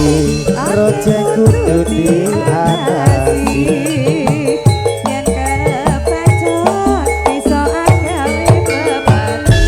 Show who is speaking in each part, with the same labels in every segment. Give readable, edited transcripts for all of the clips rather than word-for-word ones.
Speaker 1: atasi rojek kudu diatasi
Speaker 2: yen kepacot iso agawe bebati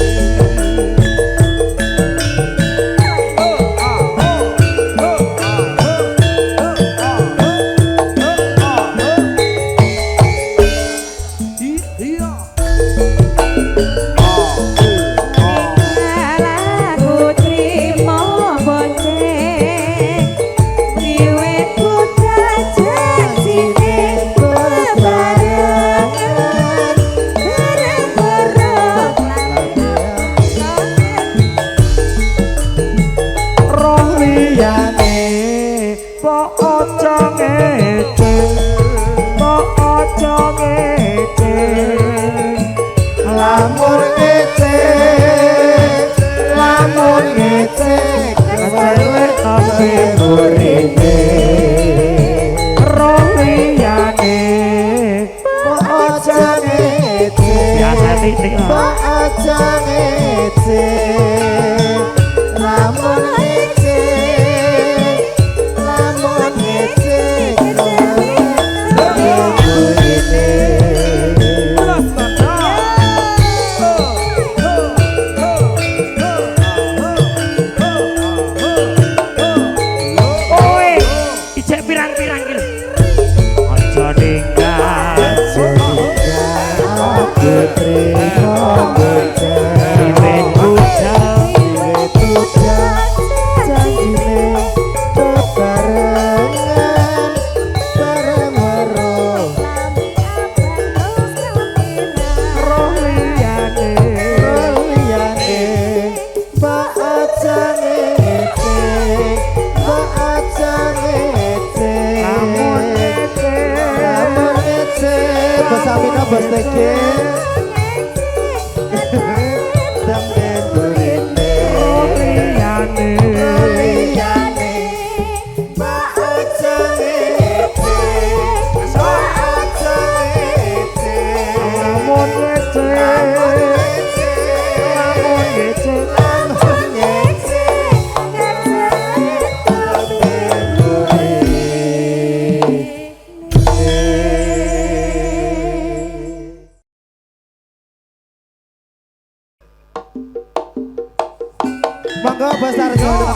Speaker 1: Monggo Bos Sarjono.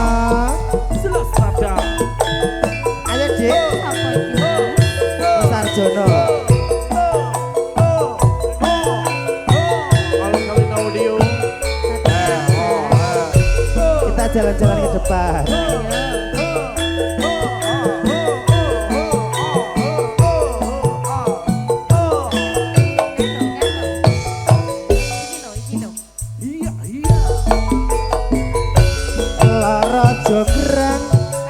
Speaker 1: Ayo Dik. Bos Sarjono. Kita jalan-jalan ke depan. Jograng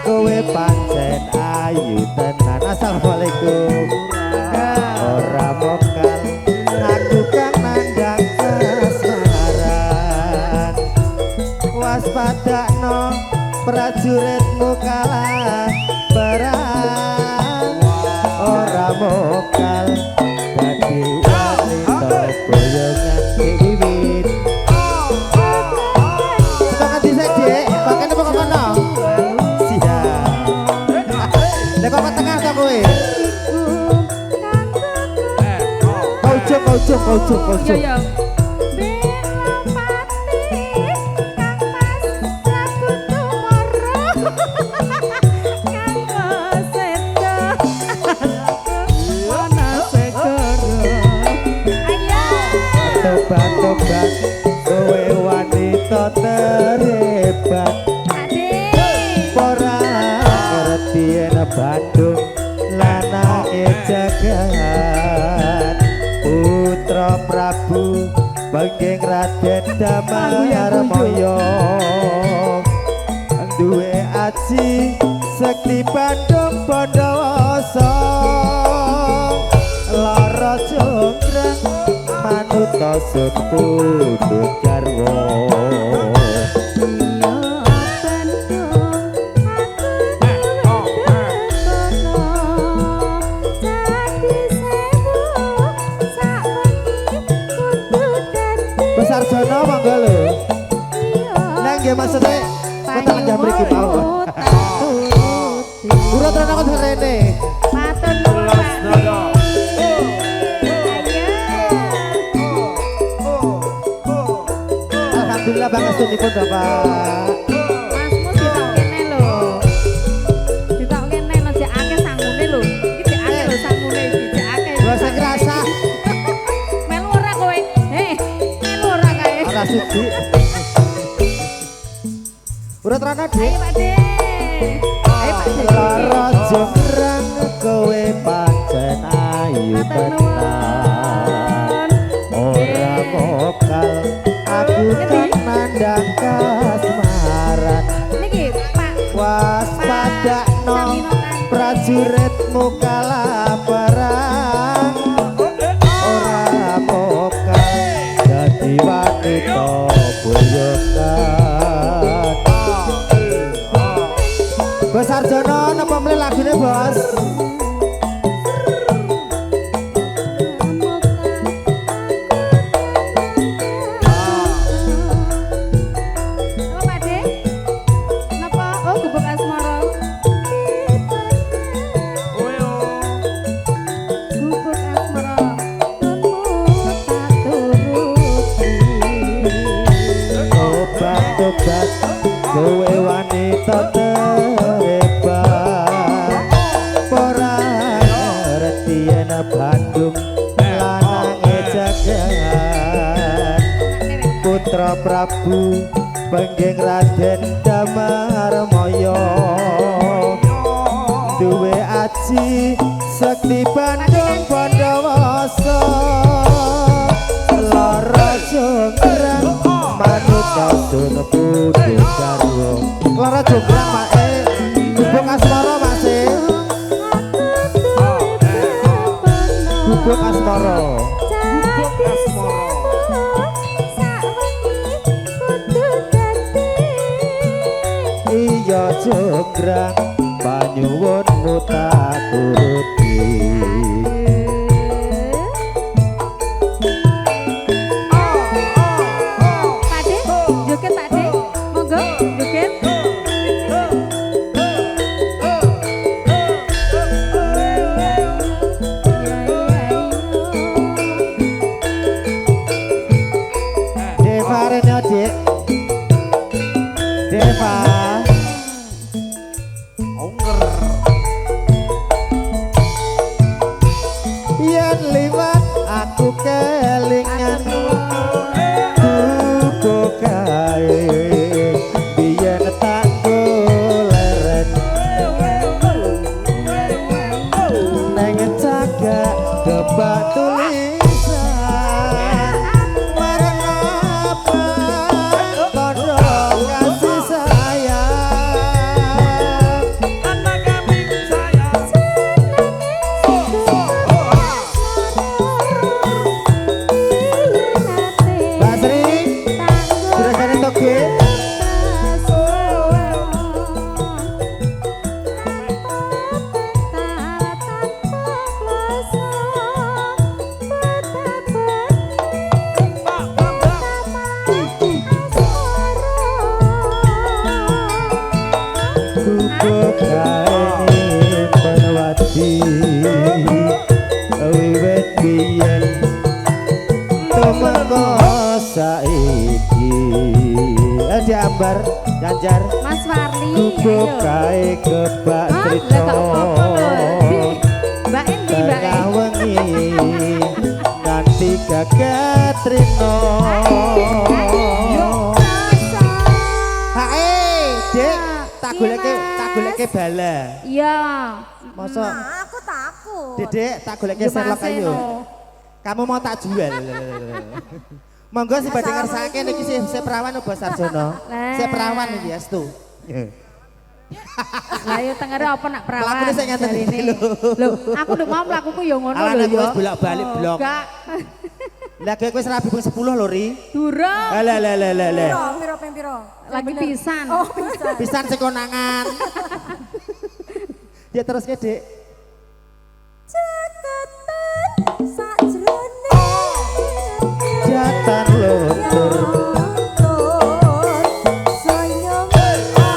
Speaker 1: kowe pancen ayu tenan. Assalamualaikum. Ora mokal aku kan nandang kasmaran. Waspadakno prajuritmu kalah perang. Ora mokal dadi wanita boyongan wiwit. Semangat dhisik Dik. Pakai apa kono? Siap. Lek kok tengah ta kowe? Kau cuk.
Speaker 2: Iya.
Speaker 1: Tobat kowe wanita terhebat. Ora ngerti yen Bandung lanake jagat. Putra Prabu Bageng Raden Damarmaya duwe aji sekti Bandung Bondowoso. Lara jonggrang manuta sun pundhut garwa. Sarjono monggo lho. Nang nggih maksudnya kota Langgah mriki mawon. Urut rono kon rene.
Speaker 2: Matur nuwun Pak
Speaker 3: Nada.
Speaker 1: Alhamdulillah pangestunipun Bapak.
Speaker 2: Masmu ditok kene lho. Ditok kene lho jek akeh sangune lho. Iki jek akeh lho sangune iki jek akeh.
Speaker 1: Gak usah kerasa.
Speaker 2: Melu ora kowe? Melu ora kae?
Speaker 1: Ora sudi. Urut rono, Dik.
Speaker 2: Ayo Pak De. Ayo Pak De.
Speaker 1: Lara jembrang kowe pancen ayu
Speaker 2: Matur
Speaker 1: tenan.
Speaker 2: nuwun.
Speaker 1: Ora mokal aku kan mandang kasmaran.
Speaker 2: Niki Pak
Speaker 1: Waspadakno prajuritmu kalaparan. Ora mokal dadi wanita boyokan. Bos Arjono napa mle lagune Bos?
Speaker 2: Apa Pak De? Napa? Oh, gubuk asmara. Gubuk asmara. Tak turuti.
Speaker 1: Obat-obat kowe wanita terhebat. Ora ngerti yen Bandung lanange jagat. Putra Prabu pengging Raden Damarmaya duwe aji sekti Bandung Pandawasa. Lara jonggrang manut kasun putu garwa. Lara jonggrang Mak Gubuk asmara Mas Gubuk asmara. Iya jonggrang panyuwunmu tak turuti.
Speaker 2: Pak De, joget Pak De. Monggo joget.
Speaker 1: Deva rene Dik. Deva. Yen liwat aku kelingan tuku kae biyen tak goleren neng cagak debak tulisan marang apa kono kasih sayang.
Speaker 3: Anak kami sayang.
Speaker 1: Mbak Sri, juragan toge. Gubuk kae penwati wiwit biyen tumeka saiki diambar janjar
Speaker 2: Mas Warli.
Speaker 1: gubuk
Speaker 2: ayo.
Speaker 1: kae kebak
Speaker 2: Hah? Lah
Speaker 1: trito
Speaker 2: gak apa-apa lho. Di. Mbak Endi, Mbak
Speaker 1: tengah
Speaker 2: Endi.
Speaker 1: wengi kanthi gagat trino. Hae Dik tak goleke bala.
Speaker 2: Iya.
Speaker 1: Masa
Speaker 4: Aku takut.
Speaker 1: Dedek tak goleke
Speaker 2: Yo,
Speaker 1: Sherlock
Speaker 2: Mas
Speaker 1: ayo.
Speaker 2: Eno.
Speaker 1: Kamu mau tak jual. Monggo si badhe ngersake niki si perawan Bos Sarjono. Si perawan iki astu.
Speaker 2: Lah yo tengere apa nak perawan?
Speaker 1: Mlakune sing ngeten iki
Speaker 2: jarine.
Speaker 1: lho.
Speaker 2: Lho, aku nduk mau mlakuku yo ngono
Speaker 1: Ala
Speaker 2: lho
Speaker 1: nek
Speaker 2: yo.
Speaker 1: wis bolak-balik blok.
Speaker 2: Enggak.
Speaker 1: Lah kowe wis rabi ping 10 lho Ri.
Speaker 2: Durung.
Speaker 1: Lah.
Speaker 4: Piro ping piro?
Speaker 2: Lagi pisan.
Speaker 4: Oh, bisa.
Speaker 1: Pisan sing konangan. Ya terus Dik.
Speaker 4: Cekatan sajrone.
Speaker 1: Jatan luntur.
Speaker 4: Sayang ati.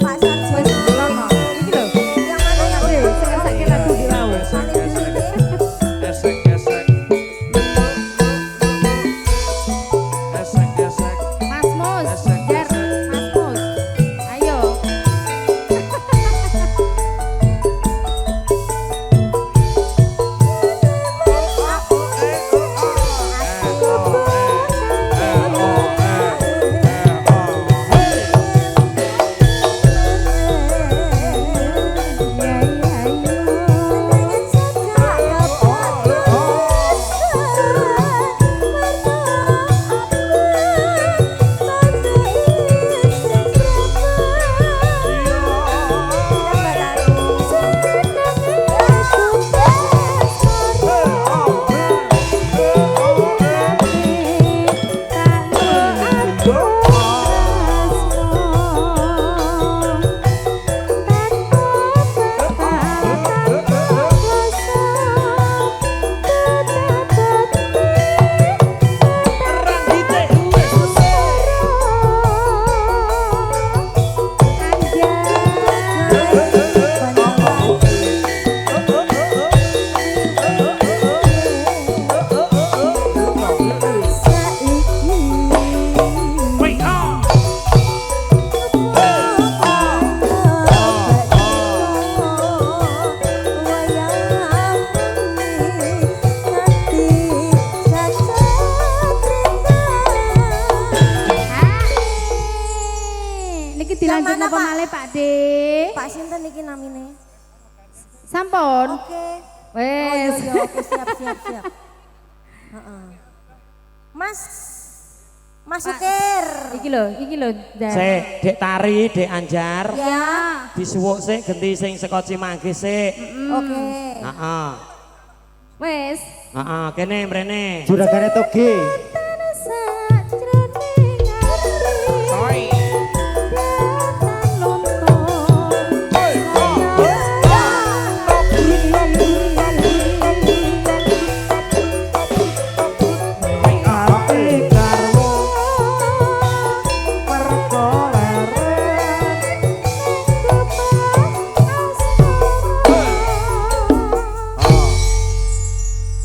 Speaker 4: Pak Sarjono.
Speaker 2: Iki lho.
Speaker 4: Yang mana yang
Speaker 2: Weh, sing ngersake lagu iki wae.
Speaker 4: paling dulu nih?
Speaker 2: Mas Mus, Jar, Mas Mus. Ayo. Niki dilanjut
Speaker 4: Yang mana,
Speaker 2: napa
Speaker 4: Pak?
Speaker 2: malih Pak De?
Speaker 4: Pak sinten iki namine?
Speaker 2: Sampun.
Speaker 4: Oke. Oh
Speaker 2: Wes.
Speaker 4: iya, oke siap. Heeh. Mas Supir.
Speaker 2: Iki lho, Jar.
Speaker 1: Sik, Dek Tari, Dek Anjar.
Speaker 4: Ya.
Speaker 1: Disuwuk sik genti sing saka Cimanggis sik.
Speaker 4: Oke.
Speaker 1: Heeh.
Speaker 2: Wes.
Speaker 1: Heeh, kene mrene.
Speaker 5: Juragane toge.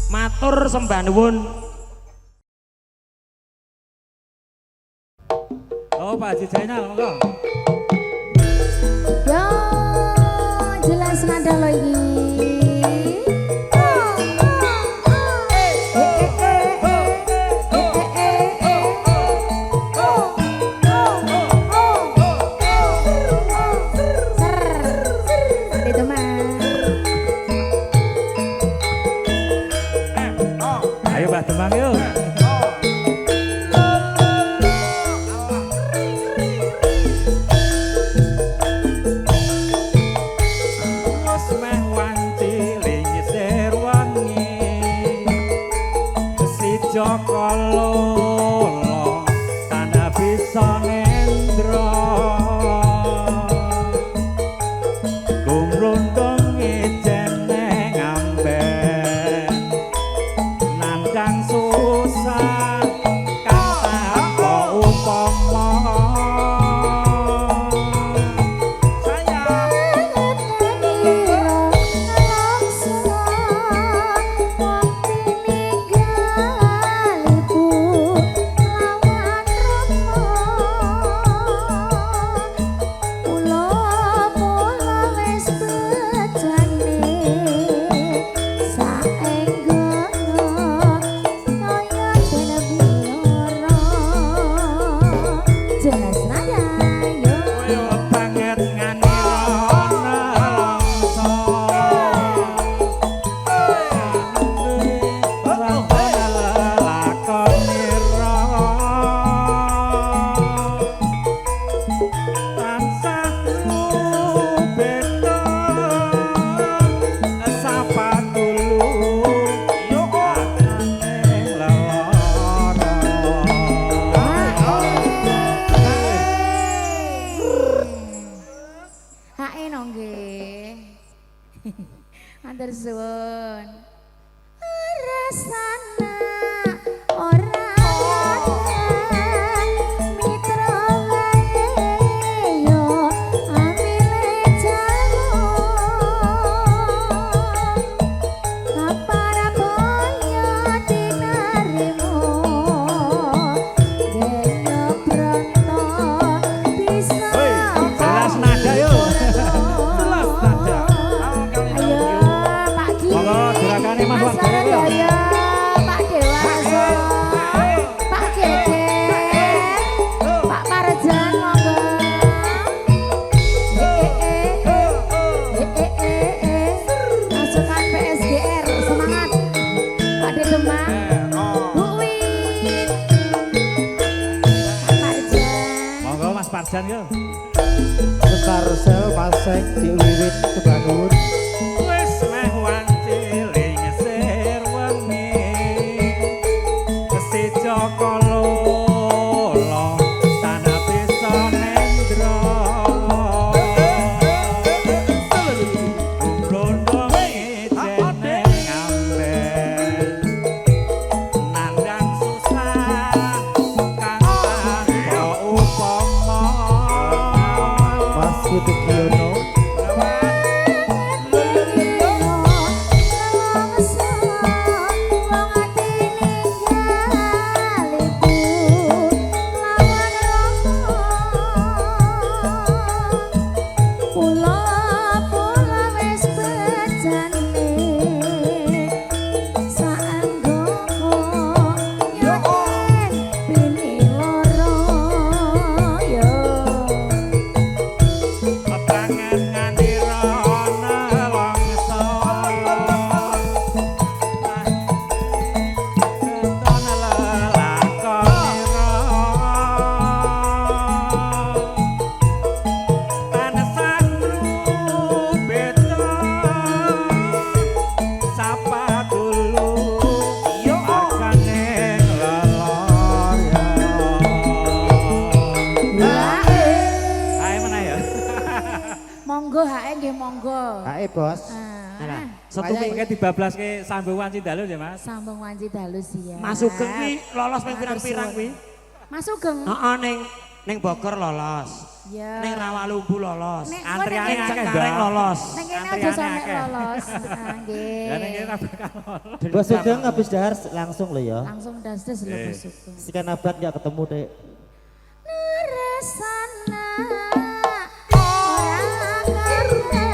Speaker 1: Matur sembah nuwun.
Speaker 3: Oh, Pak Haji Zainal, monggo.
Speaker 2: Yo, jelas nada lo iki.
Speaker 3: Ayo Mbak Demang yuk. Wes meh wanci linyisir wangi. Si Joko Lolo tanah bisa ngendro. Gumrundung ijene ngamben. Nandang susah kang tanpa upama. Sayang
Speaker 2: Jelas nada yo.
Speaker 3: koyo banget ngani longso. Lakoni ro. Tansah beda sapa dulu yo atane lara.
Speaker 2: Hae no nggih. Matur suwun. Rasana Bu Win. Parjan.
Speaker 3: Monggo Mas Parjan yo.
Speaker 1: Sekarsel Maseng diwiwit kebangun.
Speaker 3: Wis meh wanciling sir wengi. Kesejo kololo tanah bisa nendra. Blondo mejene ngamben. Nandang susah kang tanpa upama.
Speaker 1: Mas Kudugiono.
Speaker 3: Tangan ngandira nelongso. Keton lelakonira. Panesatru beda. Sapa dulu arganing leloryan. Ayo mana ya?
Speaker 2: Monggo hae nggih monggo.
Speaker 1: Hae bos.
Speaker 2: Ah,
Speaker 3: Setupike dibablaske sambung wanci dalu ya Mas.
Speaker 2: sambung wanci dalu siap.
Speaker 5: Mas Sugeng kuwi lolos ping pirang-pirang kuwi.
Speaker 2: Mas Sugeng.
Speaker 5: Heeh ning Bogor lolos.
Speaker 2: Ya.
Speaker 5: Ning Rawalumbu lolos.
Speaker 2: Nek
Speaker 3: Antriane
Speaker 2: ning
Speaker 3: akeh,
Speaker 5: Cengkareng
Speaker 3: Mbak.
Speaker 5: lolos.
Speaker 2: Ning kene aja
Speaker 3: Antriane
Speaker 2: sampe
Speaker 3: akeh.
Speaker 2: lolos. Ah, nggih.
Speaker 3: Ya ning kene bakal lolos.
Speaker 1: Bos Sugeng habis dahar langsung lo ya.
Speaker 2: Langsung das-das lho Mas Sugeng.
Speaker 1: Sekian abad nggak ketemu dek.
Speaker 2: Neresana ora karena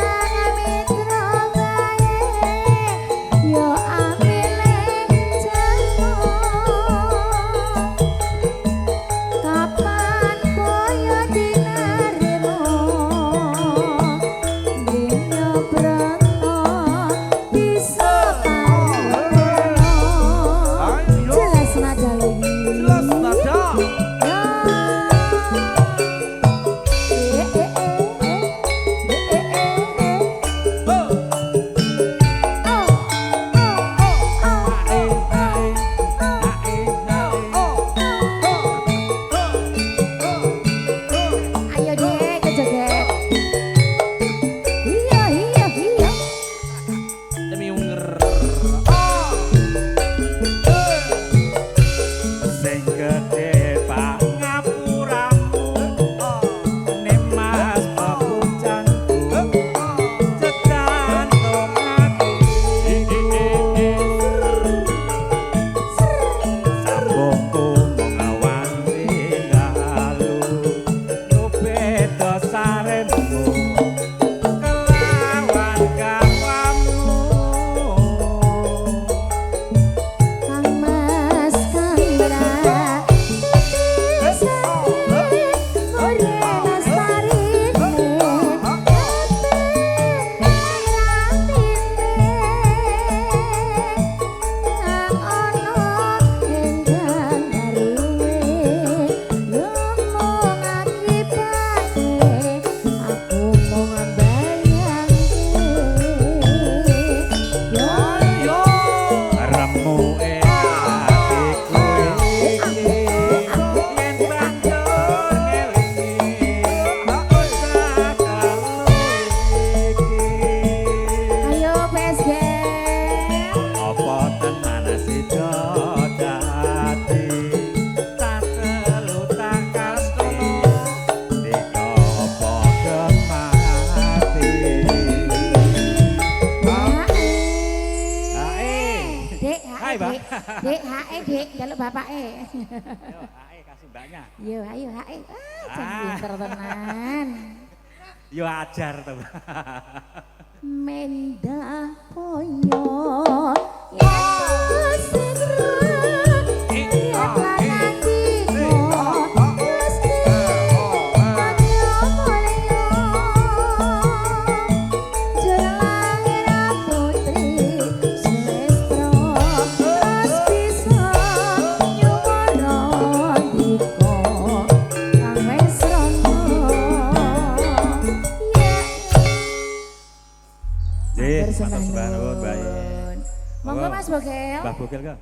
Speaker 2: mitra gawe yo amile jemo kapan koyo dinarimo dino brata bisa payono jelas nada lagi jelas nada Ayo dek, kejoget. Iya, iya, iya.
Speaker 5: Demi unger.
Speaker 3: Sing gedhe pangapuramu Mas papucanku cecantung aku sambungku mengawan tinggalu nyubedo saremmu kelawan gawamu
Speaker 2: Kang Mas Kandra. Ore nastarine. Nang ono enggang garuwe ngomong akibate aku mau mbayangke yo
Speaker 3: Remu hatiku iki yen banjur ngelingi sakalu iki
Speaker 2: ayo PSG
Speaker 3: apa tenan sida dadi tak telu tak kasti dika apa gemati
Speaker 2: Dek,
Speaker 3: Hai, Mbak.
Speaker 2: Dek, hae, Dek, jaluk bapake.
Speaker 3: ae kasih mbaknya
Speaker 2: Yo, ayo hae. Jan
Speaker 3: Ah.
Speaker 2: pinter tenan.
Speaker 3: yo ajar tuh
Speaker 2: Mendah poyo. Ya segera. Ya lanangino. Meski padha mulya. Jelangir putri Sulistro. Meski matur
Speaker 3: Matur sembah nuwun, Mbak.
Speaker 2: nuwun. Monggo Mas Bogel.
Speaker 3: Mbah Bogel kok.